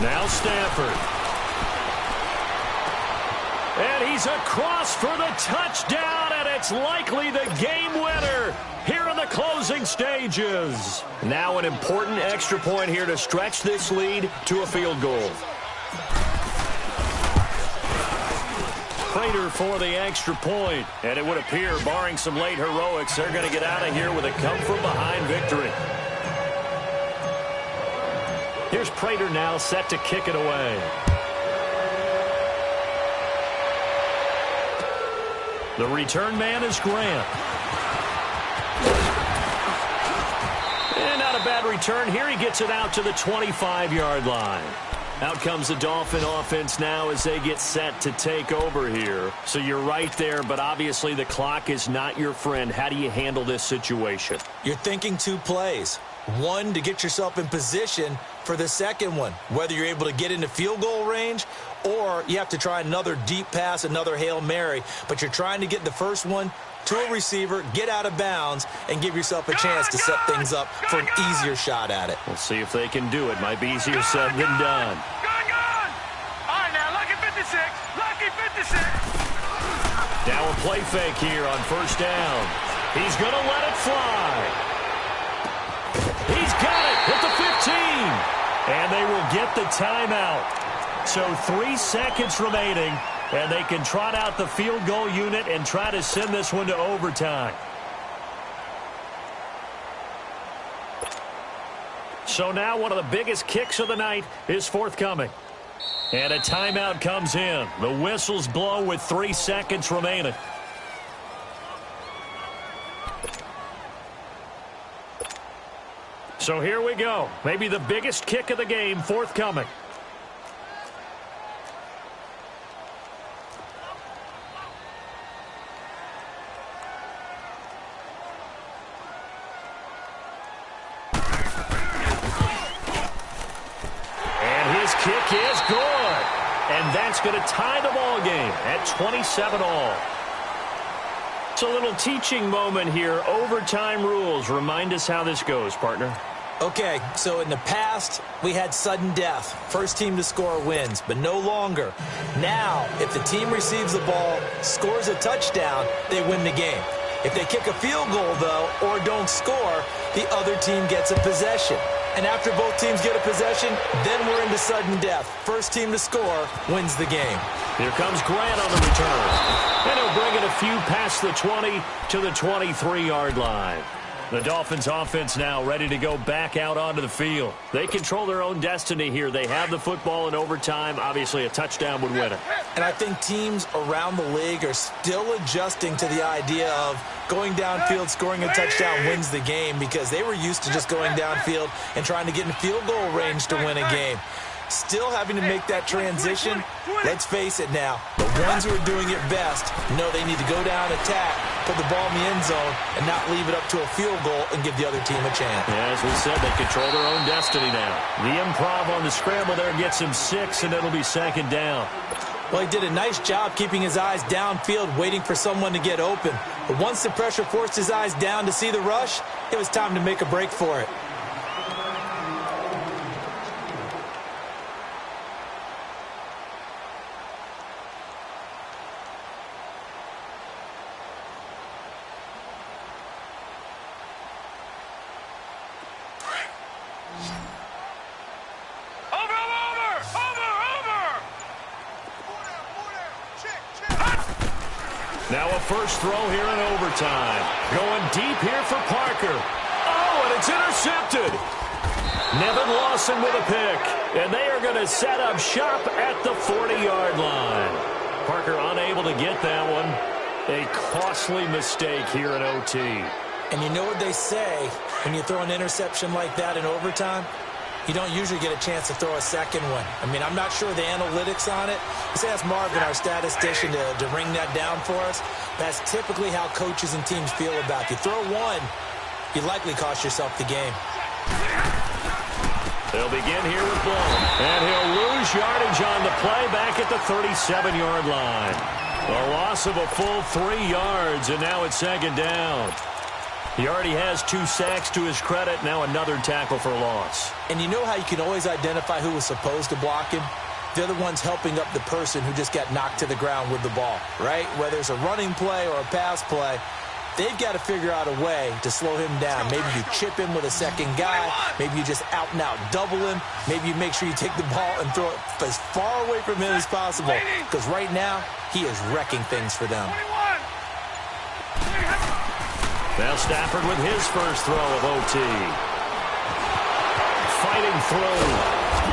Now Stanford. And he's across for the touchdown, and it's likely the game winner here in the closing stages. Now an important extra point here to stretch this lead to a field goal. Prater for the extra point, and it would appear, barring some late heroics, they're going to get out of here with a come-from-behind victory. Here's Prater now set to kick it away. The return man is Grant. And not a bad return here. He gets it out to the 25-yard line. Out comes the Dolphin offense now as they get set to take over here. So you're right there, but obviously the clock is not your friend. How do you handle this situation? You're thinking 2 plays. One, to get yourself in position for the second one, whether you're able to get into field goal range or you have to try another deep pass, another Hail Mary. But you're trying to get the first one to a receiver, get out of bounds, and give yourself a chance to set things up for an easier shot at it. We'll see if they can do it. Might be easier said than done. Gone! All right, now, lucky 56. Lucky 56. Now a play fake here on first down. He's going to let it fly. He's got it at the 15. And they will get the timeout. So 3 seconds remaining, and they can trot out the field goal unit and try to send this one to overtime. So now one of the biggest kicks of the night is forthcoming. And a timeout comes in. The whistles blow with 3 seconds remaining. So here we go. Maybe the biggest kick of the game forthcoming. Kick is good. And that's going to tie the ball game at 27 all. It's a little teaching moment here. Overtime rules. Remind us how this goes, partner. Okay, so in the past, we had sudden death. First team to score wins, but no longer. Now, if the team receives the ball, scores a touchdown, they win the game. If they kick a field goal, though, or don't score, the other team gets a possession. And after both teams get a possession, then we're into sudden death. First team to score wins the game. Here comes Grant on the return. And he'll bring it a few past the 20 to the 23-yard line. The Dolphins offense now ready to go back out onto the field. They control their own destiny here. They have the football in overtime. Obviously, a touchdown would win it. And I think teams around the league are still adjusting to the idea of going downfield, scoring a touchdown wins the game, because they were used to just going downfield and trying to get in field goal range to win a game. still having to make that transition. Let's face it now, the ones who are doing it best know they need to go down, attack, put the ball in the end zone, and not leave it up to a field goal and give the other team a chance. Yeah, as we said, they control their own destiny now. The improv on the scramble there gets him 6, and it'll be second down. Well, he did a nice job keeping his eyes downfield, waiting for someone to get open. But once the pressure forced his eyes down to see the rush, it was time to make a break for it. Now a first throw here in overtime. Going deep here for Parker. Oh, and it's intercepted. Nevin Lawson with a pick. And they are going to set up shop at the 40-yard line. Parker unable to get that one. A costly mistake here in OT. And you know what they say when you throw an interception like that in overtime? You don't usually get a chance to throw a second one. I mean, I'm not sure the analytics on it. Let's ask Marvin, our statistician, to ring that down for us. That's typically how coaches and teams feel about you. Throw one, you likely cost yourself the game. They'll begin here with Blown. And he'll lose yardage on the play back at the 37-yard line. A loss of a full 3 yards, and now it's second down. He already has 2 sacks to his credit. Now another tackle for loss. And you know how you can always identify who was supposed to block him? They're the ones helping up the person who just got knocked to the ground with the ball, right? Whether it's a running play or a pass play, they've got to figure out a way to slow him down. Maybe you chip him with a second guy. Maybe you just out-and-out double him. Maybe you make sure you take the ball and throw it as far away from him as possible. Because right now, he is wrecking things for them. Now Stafford with his first throw of OT. Fighting through.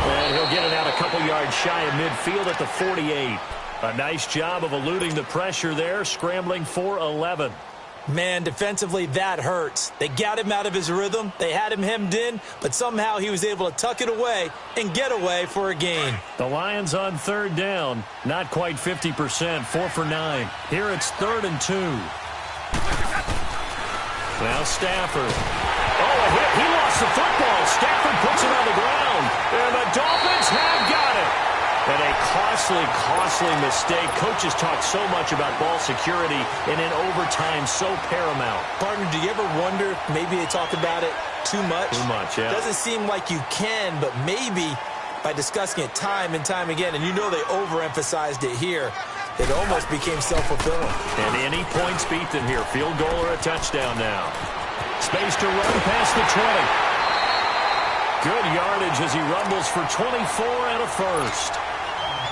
And he'll get it out a couple yards shy of midfield at the 48. A nice job of eluding the pressure there, scrambling for 11. Man, defensively, that hurts. They got him out of his rhythm. They had him hemmed in, but somehow he was able to tuck it away and get away for a gain. The Lions on third down. Not quite 50%, 4 for 9. Here it's 3rd and 2. Now Stafford. Oh, a hit. He lost the football. Stafford puts it on the ground. And the Dolphins have got it. And a costly mistake. Coaches talk so much about ball security, and in overtime, so paramount. Partner, do you ever wonder if maybe they talk about it too much? Too much, yeah. Doesn't seem like you can, but maybe by discussing it time and time again, and you know they overemphasized it here, it almost became self-fulfilling. And any points beat them here. Field goal or a touchdown now. Space to run past the 20. Good yardage as he rumbles for 24 and a first.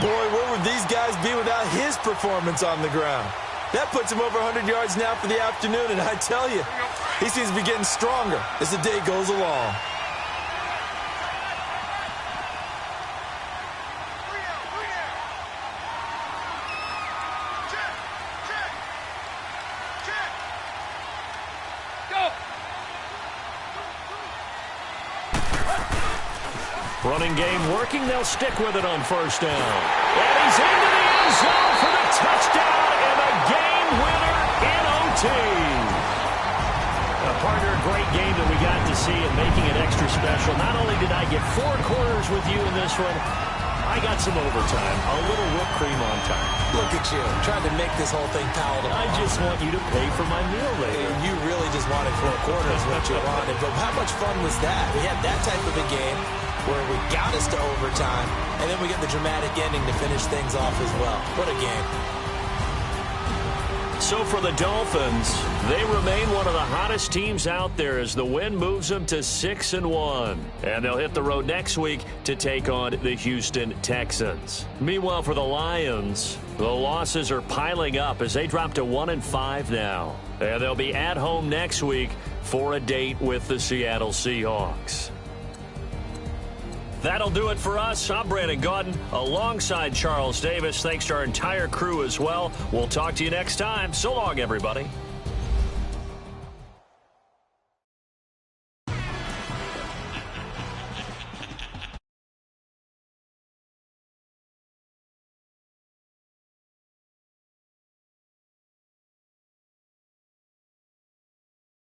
Boy, where would these guys be without his performance on the ground? That puts him over 100 yards now for the afternoon, and I tell you, he seems to be getting stronger as the day goes along. Running game working. They'll stick with it on first down. And he's into the end zone for the touchdown and a game winner in OT. A partner, great game that we got to see and making it extra special. Not only did I get 4 quarters with you in this one, I got some overtime. A little whipped cream on top. Look at you, trying to make this whole thing palatable. I just want you to pay for my meal later. And you really just wanted 4 quarters what you wanted. But how much fun was that? We had that type of a game where we got us to overtime, and then we get the dramatic ending to finish things off as well. What a game. So for the Dolphins, they remain one of the hottest teams out there as the win moves them to 6-1. And they'll hit the road next week to take on the Houston Texans. Meanwhile, for the Lions, the losses are piling up as they drop to 1-5 now. And they'll be at home next week for a date with the Seattle Seahawks. That'll do it for us. I'm Brandon Gaudin alongside Charles Davis. Thanks to our entire crew as well. We'll talk to you next time. So long, everybody.